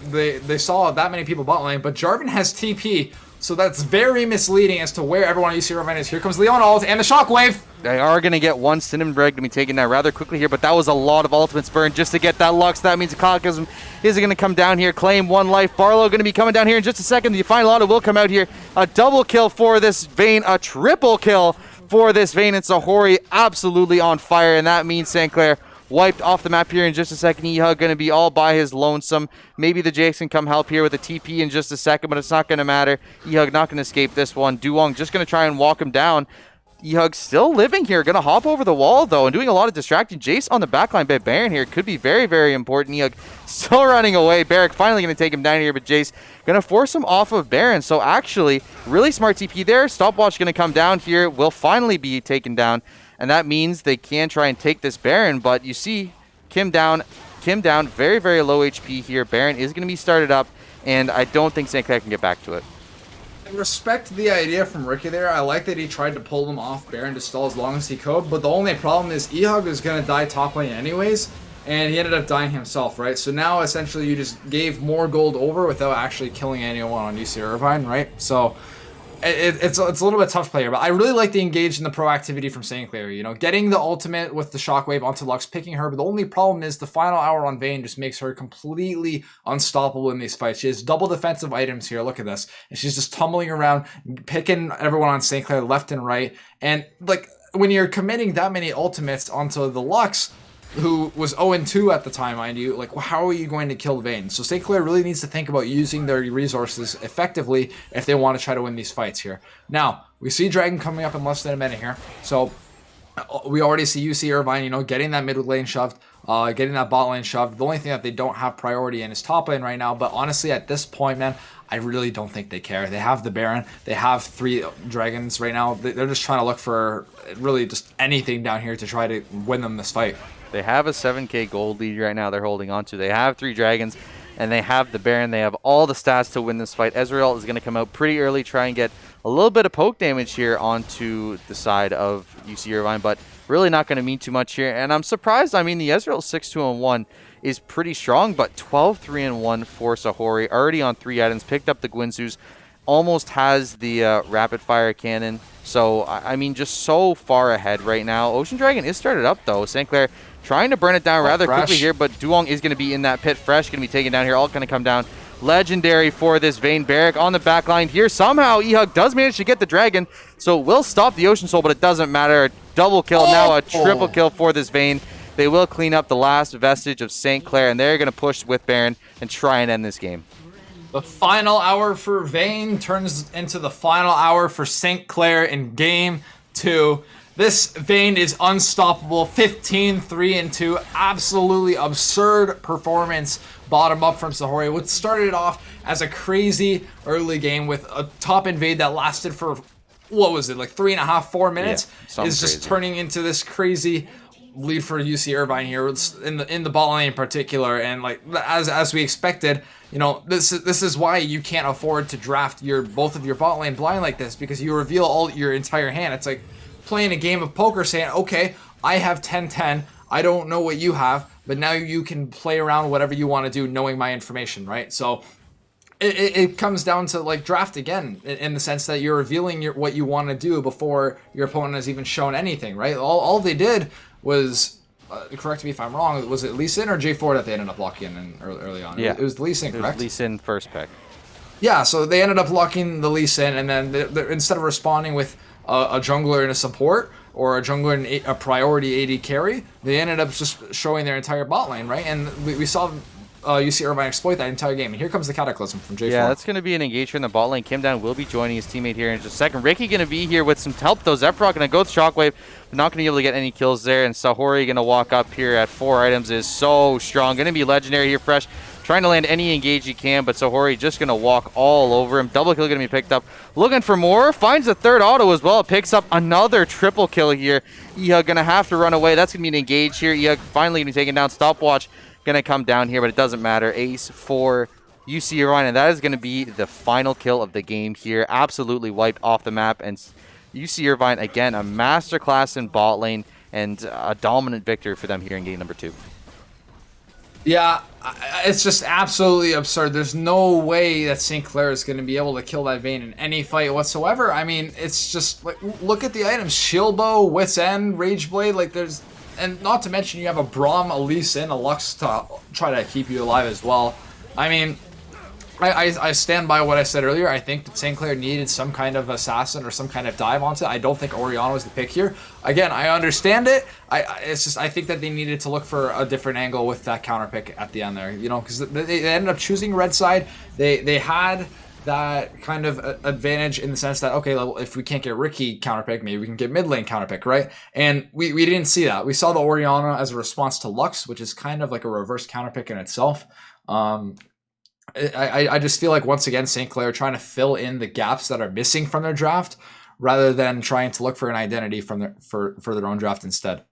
B: they saw that many people bot lane, but Jarvan has TP, so that's very misleading as to where everyone at UC Irvine is. Here comes Leon ult and the shockwave.
A: They are going to get one Cinnamon Bread to be taken down rather quickly here, but that was a lot of ultimates burned just to get that Lux. That means Cataclysm is going to come down here, claim one life. Barlow going to be coming down here in just a second. The final auto will come out here. A double kill for this Vayne, a triple kill for this Vayne, and Sahori absolutely on fire, and that means St. Clair wiped off the map here in just a second. Ehug going to be all by his lonesome. Maybe the Jace can come help here with a TP in just a second, but it's not going to matter. Ehug not going to escape this one. Duong just going to try and walk him down. Ehug still living here. Going to hop over the wall, though, and doing a lot of distracting. Jace on the backline by Baron here could be very, very important. Ehug still running away. Barrick finally going to take him down here, but Jace going to force him off of Baron. So actually, really smart TP there. Stopwatch going to come down here. Will finally be taken down, and that means they can try and take this Baron, but you see Kim down, very, very low HP here. Baron is going to be started up, and I don't think St. Clair can get back to it.
B: I respect the idea from Ricky there. I like that he tried to pull them off Baron to stall as long as he could, but the only problem is Ehug was going to die top lane anyways, and he ended up dying himself, right? So now essentially you just gave more gold over without actually killing anyone on UC Irvine, right? So it's a little bit tough player, but I really like the engage and the proactivity from St. Clair. You know, getting the ultimate with the shockwave onto Lux, picking her, but the only problem is the final hour on Vayne just makes her completely unstoppable in these fights. She has double defensive items here. Look at this. And she's just tumbling around, picking everyone on St. Clair left and right. And like when you're committing that many ultimates onto the Lux, who was 0-2 at the time, mind you, like, how are you going to kill Vayne? So St. Clair really needs to think about using their resources effectively if they want to try to win these fights here. Now, we see Dragon coming up in less than a minute here, so we already see UC Irvine, you know, getting that mid lane shoved, getting that bot lane shoved. The only thing that they don't have priority in is top lane right now, but honestly, at this point, man, I really don't think they care. They have the Baron. They have 3 dragons right now. They're just trying to look for really just anything down here to try to win them this fight.
A: They have a 7k gold lead right now they're holding on to. They have 3 dragons, and they have the Baron. They have all the stats to win this fight. Ezreal is going to come out pretty early, try and get a little bit of poke damage here onto the side of UC Irvine, but really not going to mean too much here. And I'm surprised. I mean, the Ezreal 6-2-1 is pretty strong, but 12-3-1 for Sahori. Already on 3 items, picked up the Gwynsus, almost has the rapid fire cannon. So, I mean, just so far ahead right now. Ocean Dragon is started up, though. St. Clair trying to burn it down rather quickly here, but Duong is going to be in that pit. Fresh going to be taken down here. All going to come down. Legendary for this Vayne. Barrick on the back line here. Somehow, Ehug does manage to get the Dragon, so it will stop the Ocean Soul, but it doesn't matter. A double kill, now a triple kill for this Vayne. They will clean up the last vestige of St. Clair, and they're going to push with Baron and try and end this game.
B: The final hour for Vayne turns into the final hour for St. Clair in Game 2. This Vayne is unstoppable. 15-3-2. Absolutely absurd performance bottom up from Sahori, what started off as a crazy early game with a top invade that lasted for, what was it, like 3.5, 4 minutes, is just
A: crazy.
B: turning into this crazy lead for UC Irvine here in the ball lane in particular. And like as we expected, this is why you can't afford to draft both of your bot lane blind like this, because you reveal all your entire hand. It's like playing a game of poker saying, okay, I have 10-10, I don't know what you have, but now you can play around whatever you want to do knowing my information, right? So it comes down to like draft again, in the sense that you're revealing what you want to do before your opponent has even shown anything, right? All they did was, correct me if I'm wrong, was it Lee Sin or J4 that they ended up locking in early on?
A: Yeah,
B: It was Lee Sin, correct?
A: It was Lee Sin first pick.
B: Yeah, so they ended up locking the Lee Sin, and then instead of responding with a jungler and a support, or a jungler and a priority AD carry, they ended up just showing their entire bot lane, right? And we saw UC Irvine exploit that entire game. And here comes the Cataclysm from J4.
A: Yeah, that's going to be an engagement in the bot lane. Kim Down will be joining his teammate here in just a second. Ricky going to be here with some help, though. Zephyrock going to go with Shockwave, but not going to be able to get any kills there. And Sahori going to walk up here at 4 items is so strong. Going to be legendary here, Fresh. Trying to land any engage he can, but Sahori just going to walk all over him. Double kill going to be picked up. Looking for more. Finds the third auto as well. Picks up another triple kill here. Ehug going to have to run away. That's going to be an engage here. Ehug finally going to be taken down. Stopwatch going to come down here, but it doesn't matter. Ace for UC Irvine, and that is going to be the final kill of the game here. Absolutely wiped off the map, and UC Irvine, again, a masterclass in bot lane, and a dominant victory for them here in game number 2.
B: Yeah, it's just absolutely absurd. There's no way that St. Clair is going to be able to kill that Vayne in any fight whatsoever. I mean, it's just, like, look at the items. Shield Bow, Wit's End, Rage Blade, like there's... And not to mention you have a Braum, a Lee Sin, a Lux to try to keep you alive as well. I mean, I stand by what I said earlier. I think that St. Clair needed some kind of assassin or some kind of dive onto it. I don't think Orianna was the pick here. Again, I understand it. It's just I think that they needed to look for a different angle with that counter pick at the end there. Because they ended up choosing red side. They had that kind of advantage in the sense that, okay, if we can't get Ricky counterpick, maybe we can get mid lane counterpick, right? And we didn't see that. We saw the Orianna as a response to Lux, which is kind of like a reverse counterpick in itself. I just feel like, once again, St. Clair trying to fill in the gaps that are missing from their draft, rather than trying to look for an identity from for their own draft instead.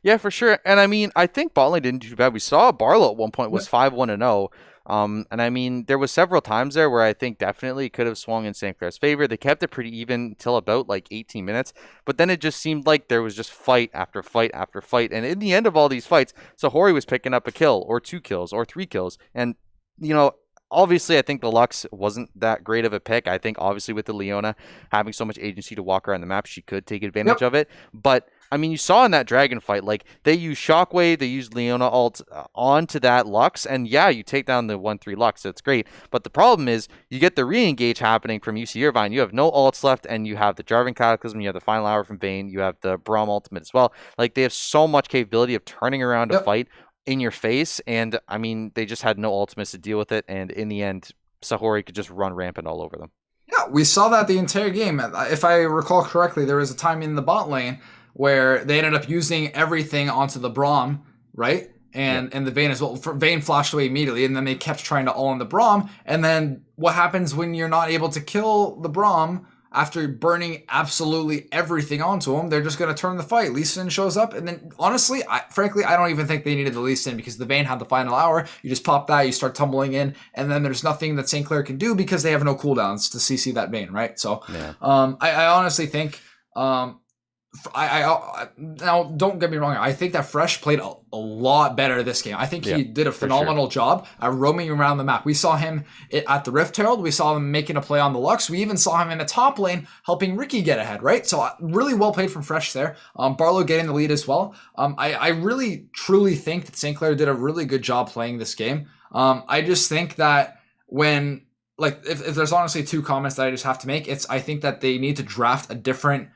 A: Yeah, for sure. And I mean, I think bot lane didn't do too bad. We saw Barlow at one point was 5-1-0. And I mean, there was several times there where I think definitely could have swung in St. Clair's favor. They kept it pretty even till about like 18 minutes, but then it just seemed like there was just fight after fight after fight. And in the end of all these fights, Sahori was picking up a kill or 2 kills or 3 kills. And, obviously, I think the Lux wasn't that great of a pick. I think, obviously, with the Leona having so much agency to walk around the map, she could take advantage of it. But, I mean, you saw in that Dragon fight, like, they used Shockwave, they used Leona ult onto that Lux, and yeah, you take down the 1-3 Lux, so it's great. But the problem is, you get the re-engage happening from UC Irvine, you have no ults left, and you have the Jarvan Cataclysm, you have the Final Hour from Vayne, you have the Braum ultimate as well. Like, they have so much capability of turning around a fight in your face, and I mean, they just had no ultimates to deal with it, and in the end, Sahori could just run rampant all over them.
B: Yeah, we saw that the entire game. If I recall correctly, there was a time in the bot lane where they ended up using everything onto the Braum, right? And the Vayne as well. Vayne flashed away immediately, and then they kept trying to all in the Braum. And then what happens when you're not able to kill the Braum after burning absolutely everything onto him? They're just going to turn the fight. Lee Sin shows up, and then honestly, frankly, I don't even think they needed the Lee Sin, because the Vayne had the Final Hour. You just pop that, you start tumbling in, and then there's nothing that St. Clair can do because they have no cooldowns to CC that Vayne, right? So I honestly think... now don't get me wrong, I think that Fresh played a lot better this game. I think he did a phenomenal job at roaming around the map. We saw him at the Rift Herald, we saw him making a play on the Lux, we even saw him in the top lane helping Ricky get ahead, right? So really well played from Fresh there. Barlow getting the lead as well. I really truly think that St. Clair did a really good job playing this game. I just think that when, like, if there's honestly 2 comments that I just have to make, I think that they need to draft a different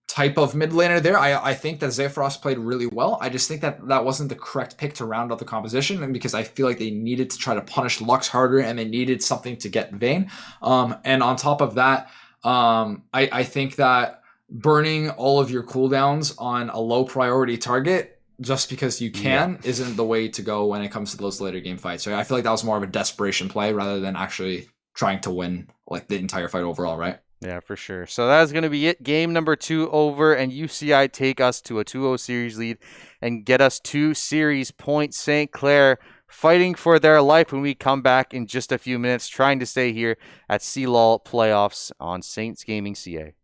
B: type of mid laner there. I think that Zephyros played really well. I just think that that wasn't the correct pick to round out the composition, and because I feel like they needed to try to punish Lux harder, and they needed something to get Vayne. And on top of that, I think that burning all of your cooldowns on a low priority target just because you can isn't the way to go when it comes to those later game fights. Right? I feel like that was more of a desperation play rather than actually trying to win like the entire fight overall, right?
A: Yeah, for sure. So that's going to be it. Game number 2 over, and UCI take us to a 2-0 series lead and get us 2 series points. St. Clair fighting for their life when we come back in just a few minutes, trying to stay here at CLoL playoffs on Saints Gaming CA.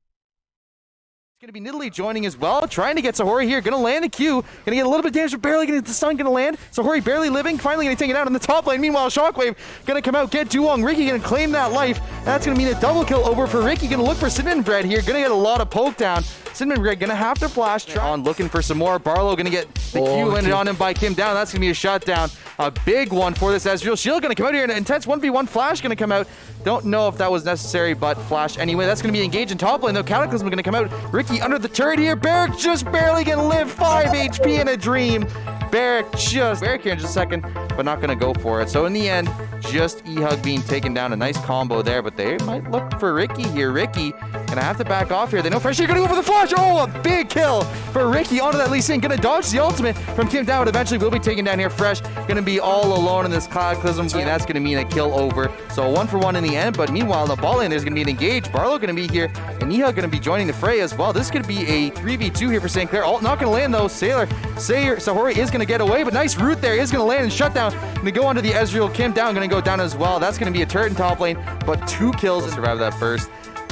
A: Going to be Nidalee joining as well, trying to get Sahori here, going to land the Q, going to get a little bit of damage, but barely going to get the stun, going to land. Sahori barely living, finally going to take it out in the top lane. Meanwhile, Shockwave going to come out, get Duong. Ricky going to claim that life. That's going to mean a double kill over for Ricky. Going to look for Cinnamon Bread here, going to get a lot of poke down. Cinnamon Bread going to have to flash on, looking for some more. Barlow going to get the Q landed on him by Kim down. That's going to be a shutdown. A big one for this Ezreal. Shield going to come out here, and an intense 1v1 flash going to come out. Don't know if that was necessary, but flash anyway. That's going to be engaged in top lane, though. Cataclysm going to come out. Ricky under the turret here. Barrack just barely going to live. 5 HP in a dream. Barrack here in just a second, but not going to go for it. So in the end, just E-Hug being taken down. A nice combo there, but they might look for Ricky here. Ricky going to have to back off here. They know Fresh here going to go for the flash. Oh, a big kill for Ricky onto that Lee Sin. Going to dodge the ultimate from Kim down, but eventually will be taken down here. Fresh going to be all alone in this Cataclysm, and that's going to mean a kill over. So 1-for-1 in the end, but meanwhile, the ball lane, there's going to be an engage. Barlow going to be here, and E-Hug going to be joining the fray as well. This is going to be a 3v2 here for St. Clair. Ult not going to land, though. Sahori is going to get away, but nice root there. Is going to land and shut down. Going to go onto the Ezreal. Kim down, going to go down as well. That's going to be a turret in top lane, but 2 kills to survive that burst.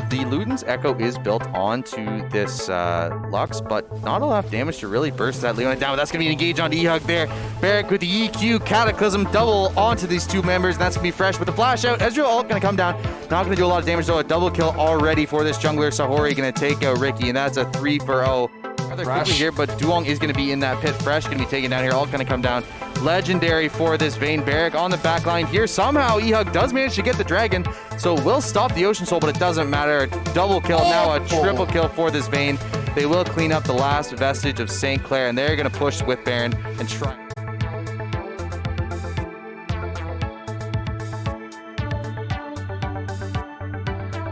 A: The Luden's Echo is built onto this Lux, but not enough damage to really burst that Leona down. But that's going to be an engage on E-Hug there. Barrack with the EQ, Cataclysm double onto these 2 members, and that's going to be Fresh with the flash out. Ezreal ult going to come down. Not going to do a lot of damage, though. A double kill already for this jungler. Sahori going to take out Ricky, and that's a 3-for-0. Rather quickly here, but Duong is going to be in that pit. Fresh going to be taken down here. Ult going to come down. Legendary for this Vayne. Barrack on the back line here. Somehow E-Hug does manage to get the dragon, so will stop the Ocean Soul, but it doesn't matter. Double kill, now a triple kill for this Vayne. They will clean up the last vestige of St. Clair, and they're going to push with Baron and try.